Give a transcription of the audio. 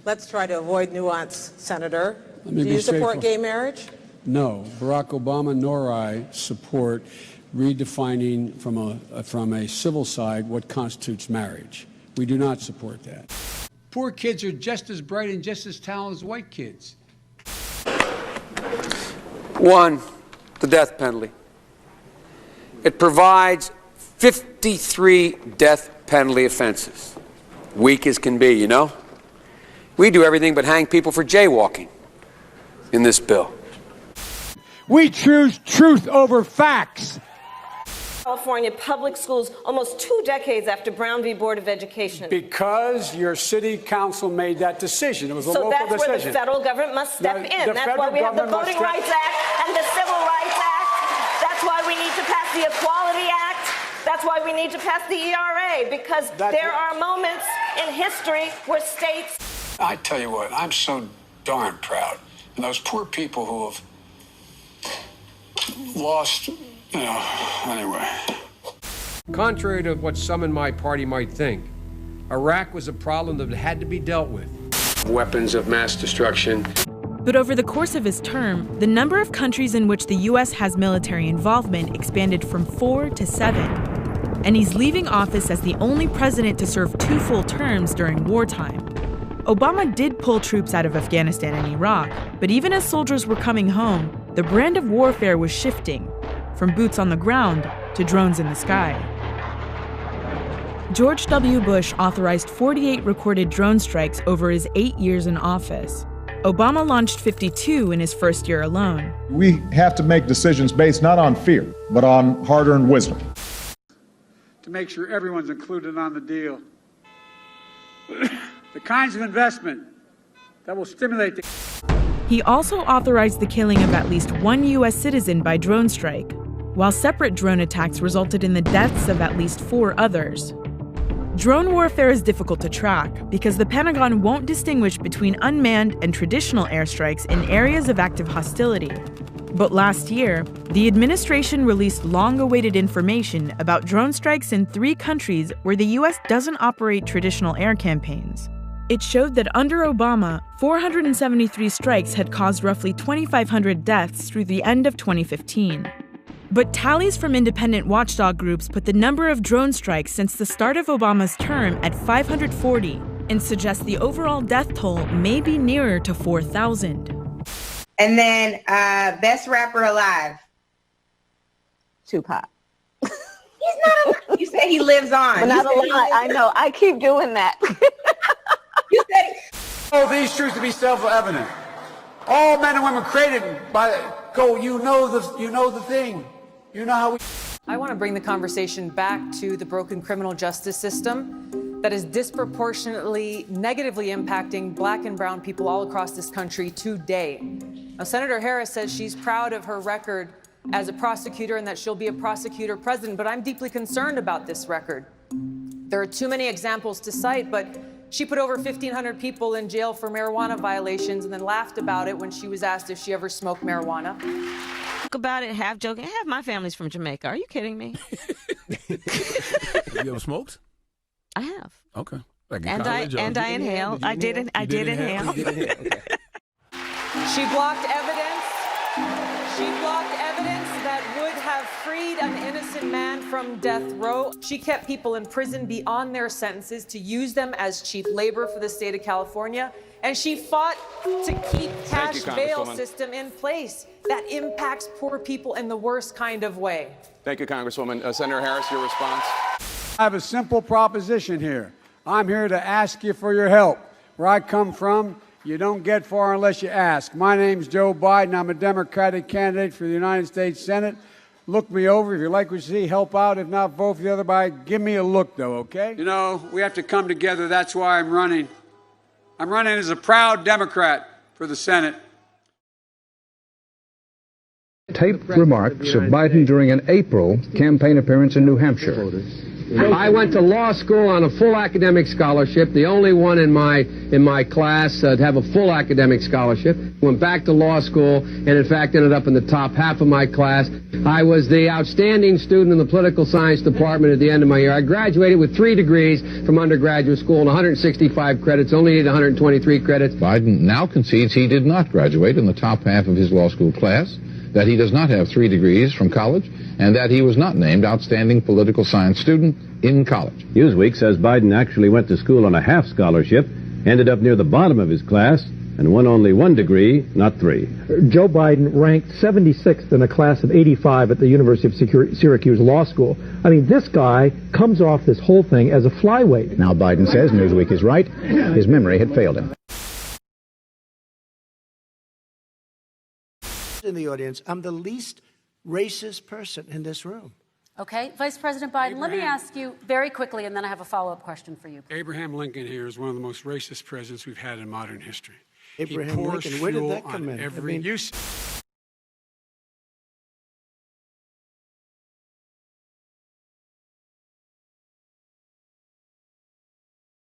Let's try to avoid nuance, Senator. Let me Do you support gay marriage? No. Barack Obama nor I support redefining from a civil side what constitutes marriage. We do not support that. Poor kids are just as bright and just as talented as white kids. One, the death penalty. It provides 53 death penalty offenses. Weak as can be, you know? We do everything but hang people for jaywalking in this bill. We choose truth over facts. California public schools almost 2 decades after Brown v. Board of Education. Because your city council made that decision. It was a local decision. So that's where the federal government must step in. That's why we have the Voting Rights Act and the Civil Rights Act. That's why we need to pass the Equality Act. That's why we need to pass the ERA, because there are moments in history where states... I tell you what, I'm so darn proud. And those poor people who have lost, anyway. Contrary to what some in my party might think, Iraq was a problem that had to be dealt with. Weapons of mass destruction. But over the course of his term, the number of countries in which the U.S. has military involvement expanded from 4 to 7. And he's leaving office as the only president to serve 2 full terms during wartime. Obama did pull troops out of Afghanistan and Iraq, but even as soldiers were coming home, the brand of warfare was shifting, from boots on the ground to drones in the sky. George W. Bush authorized 48 recorded drone strikes over his 8 years in office. Obama launched 52 in his first year alone. We have to make decisions based not on fear, but on hard-earned wisdom. To make sure everyone's included on the deal. The kinds of investment that will stimulate the... He also authorized the killing of at least 1 U.S. citizen by drone strike, while separate drone attacks resulted in the deaths of at least 4 others. Drone warfare is difficult to track because the Pentagon won't distinguish between unmanned and traditional airstrikes in areas of active hostility. But last year, the administration released long-awaited information about drone strikes in 3 countries where the U.S. doesn't operate traditional air campaigns. It showed that under Obama, 473 strikes had caused roughly 2,500 deaths through the end of 2015. But tallies from independent watchdog groups put the number of drone strikes since the start of Obama's term at 540 and suggest the overall death toll may be nearer to 4,000. And then best rapper alive. Tupac. He's not alive. You said he lives on. But not alive. I know. I keep doing that. You said... Oh, these truths to be self-evident. All men and women created by... you know the thing. You know how we... I want to bring the conversation back to the broken criminal justice system that is disproportionately negatively impacting Black and brown people all across this country today. Now, Senator Harris says she's proud of her record as a prosecutor and that she'll be a prosecutor president, but I'm deeply concerned about this record. There are too many examples to cite, but she put over 1,500 people in jail for marijuana violations and then laughed about it when she was asked if she ever smoked marijuana. Talk about it, half joking. Half my family's from Jamaica. Are you kidding me? Have you ever smoked? I have. Okay. Like in and college, I inhaled. I did inhale. Okay. She blocked evidence. She blocked evidence that would have freed an innocent man from death row. She kept people in prison beyond their sentences to use them as cheap labor for the state of California. And she fought to keep cash bail system in place that impacts poor people in the worst kind of way. Thank you, Congresswoman. Senator Harris, your response. I have a simple proposition here. I'm here to ask you for your help. Where I come from, you don't get far unless you ask. My name's Joe Biden. I'm a Democratic candidate for the United States Senate. Look me over. If you like what you see, help out. If not, vote for the other guy. Give me a look, though, okay? You know, we have to come together. That's why I'm running. I'm running as a proud Democrat for the Senate. Taped remarks of Biden during an April campaign appearance in New Hampshire. I went to law school on a full academic scholarship, the only one in my class to have a full academic scholarship. Went back to law school and, in fact, ended up in the top half of my class. I was the outstanding student in the political science department at the end of my year. I graduated with 3 degrees from undergraduate school and 165 credits, only needed 123 credits. Biden now concedes he did not graduate in the top half of his law school class, that he does not have 3 degrees from college, and that he was not named outstanding political science student in college. Newsweek says Biden actually went to school on a half scholarship, ended up near the bottom of his class, and won only 1 degree, not 3. Joe Biden ranked 76th in a class of 85 at the University of Syracuse Law School. I mean, this guy comes off this whole thing as a flyweight. Now Biden says Newsweek is right. His memory had failed him. In the audience, I'm the least racist person in this room. Okay, Vice President Biden, let me ask you very quickly, and then I have a follow-up question for you. Abraham Lincoln here is one of the most racist presidents we've had in modern history. Abraham Lincoln, where did that come in? Every use.